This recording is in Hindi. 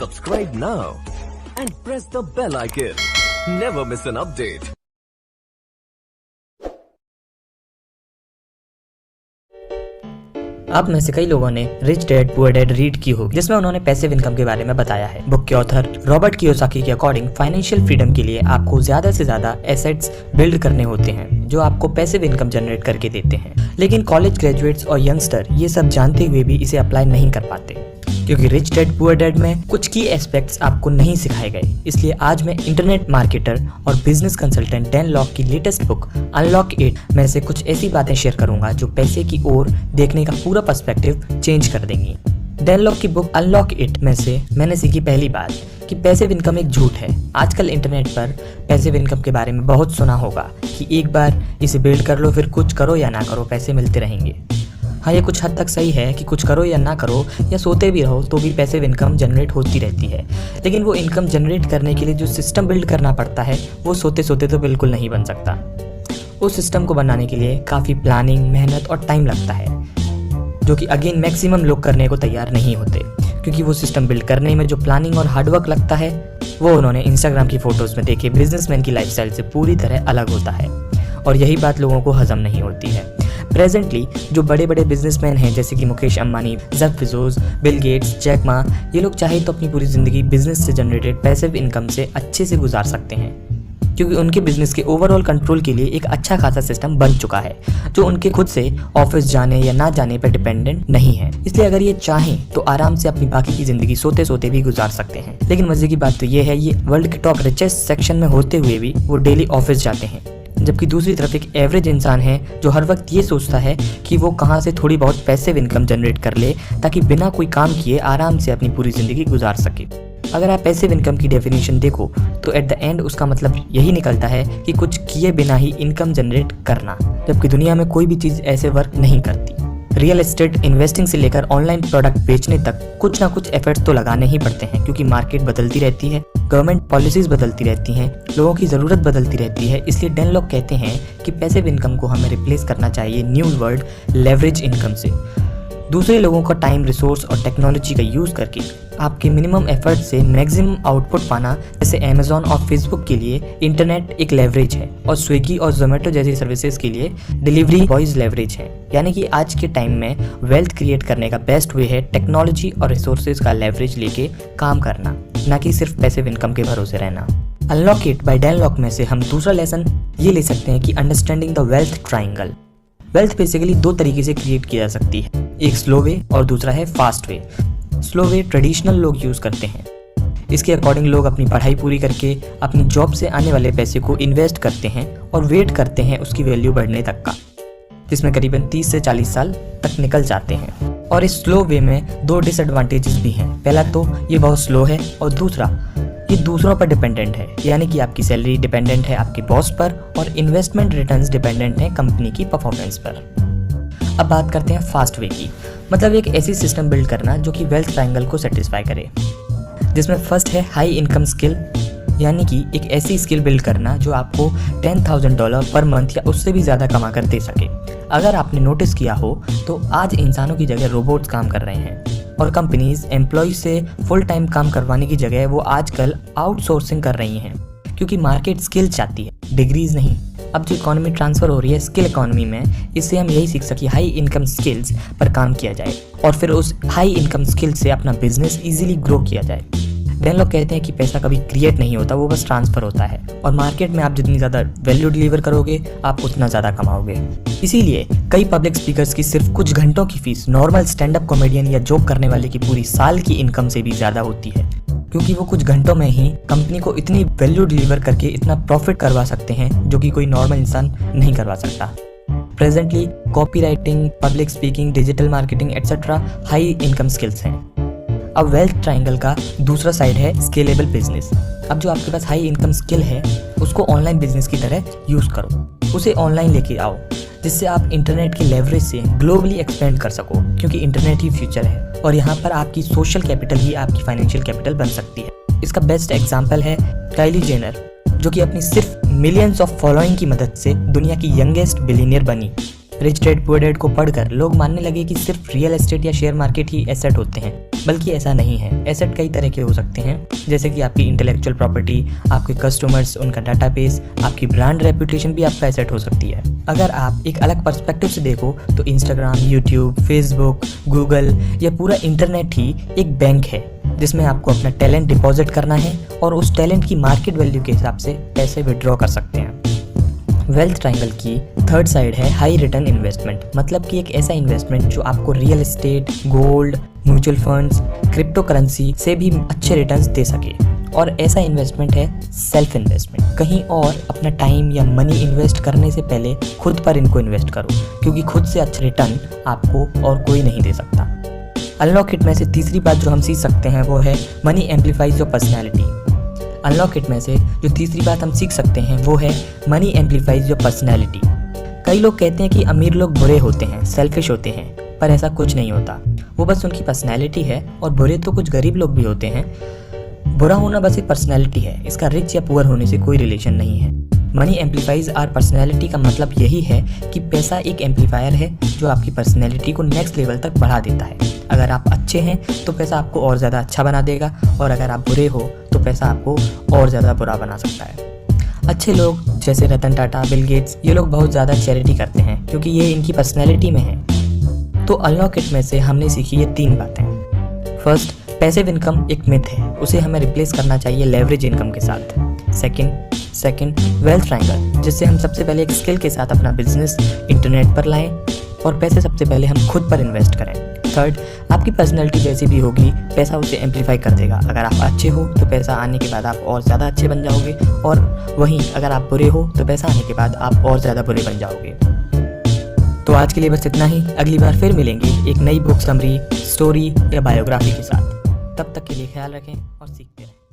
Subscribe now and press the bell icon. Never miss an update. आप में से कई लोगों ने rich dad poor dad read की होगी, जिसमें उन्होंने पैसिव इनकम के बारे में बताया है। बुक के ऑथर रॉबर्ट कियोसाकी के अकॉर्डिंग फाइनेंशियल फ्रीडम के लिए आपको ज्यादा से ज्यादा एसेट्स बिल्ड करने होते हैं जो आपको पैसिव इनकम जनरेट करके देते हैं। लेकिन कॉलेज ग्रेजुएट्स और यंगस्टर ये सब जानते हुए भी इसे अप्लाई नहीं कर पाते, क्योंकि रिच डैड पुअर डैड में कुछ की एस्पेक्ट्स आपको नहीं सिखाए गए। इसलिए आज मैं इंटरनेट मार्केटर और बिजनेस कंसल्टेंट डैन लॉक की लेटेस्ट बुक अनलॉक इट में से कुछ ऐसी बातें शेयर करूंगा जो पैसे की ओर देखने का पूरा पर्सपेक्टिव चेंज कर देंगी। डैन लॉक की बुक अनलॉक इट में से मैंने सीखी पहली बात कि पैसिव इनकम एक झूठ है। आजकल इंटरनेट पर पैसिव इनकम के बारे में बहुत सुना होगा कि एक बार इसे बिल्ड कर लो, फिर कुछ करो या ना करो पैसे मिलते रहेंगे। हाँ, ये कुछ हद तक सही है कि कुछ करो या ना करो या सोते भी रहो तो भी पैसिव इनकम जनरेट होती रहती है। लेकिन वो इनकम जनरेट करने के लिए जो सिस्टम बिल्ड करना पड़ता है वो सोते सोते तो बिल्कुल नहीं बन सकता। उस सिस्टम को बनाने के लिए काफ़ी प्लानिंग, मेहनत और टाइम लगता है, जो कि अगेन मैक्सिमम लोग करने को तैयार नहीं होते, क्योंकि वो सिस्टम बिल्ड करने में जो प्लानिंग और हार्डवर्क लगता है वो उन्होंने इंस्टाग्राम की फ़ोटोज़ में देखे बिजनेसमैन की लाइफस्टाइल से पूरी तरह अलग होता है, और यही बात लोगों को हजम नहीं होती है। प्रेजेंटली जो बड़े बड़े बिजनेसमैन हैं जैसे कि Mukesh Ambani, Jeff Bezos, Bill Gates, Jack Ma, ये लोग चाहे तो अपनी पूरी ज़िंदगी बिजनेस से जनरेटेड पैसिव इनकम से अच्छे से गुजार सकते हैं, क्योंकि उनके बिजनेस के ओवरऑल कंट्रोल के लिए एक अच्छा खासा सिस्टम बन चुका है जो उनके खुद से ऑफिस जाने या ना जाने पर डिपेंडेंट नहीं है। इसलिए अगर ये चाहें तो आराम से अपनी बाकी की जिंदगी सोते सोते भी गुजार सकते हैं। लेकिन मजे की बात तो ये है, ये वर्ल्ड के टॉप रिचेस्ट सेक्शन में होते हुए भी वो डेली ऑफिस जाते हैं, जबकि दूसरी तरफ एक एवरेज इंसान है जो हर वक्त ये सोचता है कि वो कहाँ से थोड़ी बहुत पैसिव इनकम जनरेट कर ले ताकि बिना कोई काम किए आराम से अपनी पूरी ज़िंदगी गुजार सके। अगर आप पैसिव इनकम की डेफिनेशन देखो तो एट द एंड उसका मतलब यही निकलता है कि कुछ किए बिना ही इनकम जनरेट करना, जबकि दुनिया में कोई भी चीज़ ऐसे वर्क नहीं करती। रियल एस्टेट इन्वेस्टिंग से लेकर ऑनलाइन प्रोडक्ट बेचने तक कुछ ना कुछ एफर्ट्स तो लगाने ही पड़ते हैं, क्योंकि मार्केट बदलती रहती है, गवर्नमेंट पॉलिसीज बदलती रहती हैं, लोगों की ज़रूरत बदलती रहती है। इसलिए डैन लॉक कहते हैं कि पैसिव इनकम को हमें रिप्लेस करना चाहिए न्यू वर्ल्ड लेवरेज इनकम से। दूसरे लोगों का टाइम, रिसोर्स और टेक्नोलॉजी का यूज़ करके आपके मिनिमम एफर्ट से मैक्सिमम आउटपुट पाना, जैसे अमेजॉन और फेसबुक के लिए इंटरनेट एक लेवरेज है और स्विगी और जोमेटो जैसी सर्विसेज के लिए डिलीवरी बॉयज लेवरेज है। यानी कि आज के टाइम में वेल्थ क्रिएट करने का बेस्ट वे है टेक्नोलॉजी और रिसोर्सेज का लेवरेज लेके काम करना, ना कि सिर्फ पैसिव इनकम के भरोसे रहना। Unlock it by Dan lock में से हम दूसरा लेसन ये ले सकते हैं कि understanding the wealth triangle. Wealth basically दो तरीके से क्रिएट की जा सकती है, एक स्लो वे और दूसरा है फास्ट वे। स्लो वे ट्रेडिशनल लोग यूज़ करते हैं। इसके अकॉर्डिंग लोग अपनी पढ़ाई पूरी करके अपनी जॉब से आने वाले पैसे को इन्वेस्ट करते हैं और वेट करते हैं उसकी वैल्यू बढ़ने तक का, जिसमें करीबन 30 से 40 साल तक निकल जाते हैं। और इस स्लो वे में दो डिसएडवांटेजेस भी हैं। पहला तो ये बहुत स्लो है और दूसरा ये दूसरों पर डिपेंडेंट है, यानी कि आपकी सैलरी डिपेंडेंट है आपके बॉस पर और इन्वेस्टमेंट रिटर्न्स डिपेंडेंट हैं कंपनी की परफॉर्मेंस पर। अब बात करते हैं फास्ट वे की, मतलब एक ऐसी सिस्टम बिल्ड करना जो कि वेल्थ ट्रायंगल को सेटिस्फाई करे, जिसमें फर्स्ट है हाई इनकम स्किल, यानी कि एक ऐसी स्किल बिल्ड करना जो आपको $10,000 पर मंथ या उससे भी ज़्यादा कमा कर दे सके। अगर आपने नोटिस किया हो तो आज इंसानों की जगह रोबोट्स काम कर रहे हैं और कंपनीज एम्प्लॉय से फुल टाइम काम करवाने की जगह वो आजकल आउटसोर्सिंग कर रही हैं, क्योंकि मार्केट स्किल चाहती है, डिग्रीज नहीं। अब जो इकोनॉमी ट्रांसफ़र हो रही है स्किल इकोनॉमी में, इससे हम यही सीख सके हाई इनकम स्किल्स पर काम किया जाए और फिर उस हाई इनकम स्किल से अपना बिजनेस इजीली ग्रो किया जाए। डैन लॉक कहते हैं कि पैसा कभी क्रिएट नहीं होता, वो बस ट्रांसफ़र होता है, और मार्केट में आप जितनी ज़्यादा वैल्यू डिलीवर करोगे आप उतना ज़्यादा कमाओगे। इसीलिए कई पब्लिक स्पीकर्स की सिर्फ कुछ घंटों की fees normal stand up comedian या जोक करने वाले की पूरी साल की इनकम से भी ज़्यादा होती है, क्योंकि वो कुछ घंटों में ही कंपनी को इतनी वैल्यू डिलीवर करके इतना प्रॉफिट करवा सकते हैं जो कि कोई नॉर्मल इंसान नहीं करवा सकता। Presently copy writing, public speaking, digital marketing etcetera high income skills हैं। अब वेल्थ ट्रायंगल का दूसरा साइड है स्केलेबल बिजनेस। अब जो आपके पास हाई इनकम स्किल है उसको ऑनलाइन बिजनेस की तरह यूज़ करो, उसे ऑनलाइन लेके आओ, जिससे आप इंटरनेट के लेवरेज से ग्लोबली एक्सपेंड कर सको, क्योंकि इंटरनेट ही फ्यूचर है और यहाँ पर आपकी सोशल कैपिटल ही आपकी फाइनेंशियल कैपिटल बन सकती है। इसका बेस्ट एग्जाम्पल है काइली जेनर, जो कि अपनी सिर्फ मिलियंस ऑफ फॉलोइंग की मदद से दुनिया की यंगेस्ट बिलियनियर बनी। रिच डैड पुअर डैड को पढ़कर लोग मानने लगे कि सिर्फ रियल एस्टेट या शेयर मार्केट ही एसेट होते हैं, बल्कि ऐसा नहीं है। एसेट कई तरह के हो सकते हैं, जैसे कि आपकी इंटेलेक्चुअल प्रॉपर्टी, आपके कस्टमर्स, उनका डाटाबेस, आपकी ब्रांड रेपुटेशन भी आपका एसेट हो सकती है। अगर आप एक अलग पर्सपेक्टिव से देखो तो इंस्टाग्राम, यूट्यूब, फेसबुक, गूगल, यह पूरा इंटरनेट ही एक बैंक है जिसमें आपको अपना टैलेंट डिपॉजिट करना है और उस टैलेंट की मार्केट वैल्यू के हिसाब से पैसे विड्रॉ कर सकते हैं। वेल्थ ट्रायंगल की थर्ड साइड है हाई रिटर्न इन्वेस्टमेंट, मतलब कि एक ऐसा इन्वेस्टमेंट जो आपको real estate, gold, mutual funds, crypto currency से भी अच्छे रिटर्न्स दे सके। और ऐसा इन्वेस्टमेंट है सेल्फ इन्वेस्टमेंट। कहीं और अपना टाइम या मनी इन्वेस्ट करने से पहले खुद पर इनको इन्वेस्ट करो, क्योंकि खुद से अच्छा रिटर्न आपको और कोई नहीं दे सकता। अनलॉक इट में से तीसरी बात जो हम सीख सकते हैं वो है money amplifies your personality. Unlock it में से जो तीसरी बात हम सीख सकते हैं वो है मनी एम्पलीफाइज योर पर्सनैलिटी। कई लोग कहते हैं कि अमीर लोग बुरे होते हैं, सेल्फिश होते हैं, पर ऐसा कुछ नहीं होता। वो बस उनकी पर्सनैलिटी है, और बुरे तो कुछ गरीब लोग भी होते हैं। बुरा होना बस एक पर्सनैलिटी है, इसका रिच या पुअर होने से कोई रिलेशन नहीं है। मनी एम्पलीफाइज आवर पर्सनैलिटी का मतलब यही है कि पैसा एक एम्पलीफायर है जो आपकी पर्सनैलिटी को नेक्स्ट लेवल तक बढ़ा देता है। अगर आप अच्छे हैं तो पैसा आपको और ज़्यादा अच्छा बना देगा, और अगर आप बुरे हो तो पैसा आपको और ज़्यादा बुरा बना सकता है। अच्छे लोग जैसे रतन टाटा, बिल गेट्स, ये लोग बहुत ज़्यादा चैरिटी करते हैं क्योंकि ये इनकी पर्सनैलिटी में है। तो अनलॉक इट में से हमने सीखी ये 3 बातें। फर्स्ट, पैसिव इनकम एक मिथ है, उसे हमें रिप्लेस करना चाहिए लेवरेज इनकम के साथ। सेकंड वेल्थ ट्रायंगल, जिससे हम सबसे पहले एक स्किल के साथ अपना बिजनेस इंटरनेट पर लाएं और पैसे सबसे पहले हम खुद पर इन्वेस्ट करें। थर्ड, आपकी पर्सनैलिटी जैसी भी होगी पैसा उसे एम्पलीफाई कर देगा। अगर आप अच्छे हो तो पैसा आने के बाद आप और ज़्यादा अच्छे बन जाओगे, और वहीं अगर आप बुरे हो तो पैसा आने के बाद आप और ज़्यादा बुरे बन जाओगे। तो आज के लिए बस इतना ही। अगली बार फिर मिलेंगे एक नई बुक समरी, स्टोरी या बायोग्राफी के साथ। तब तक के लिए ख्याल रखें और सीखते रहें।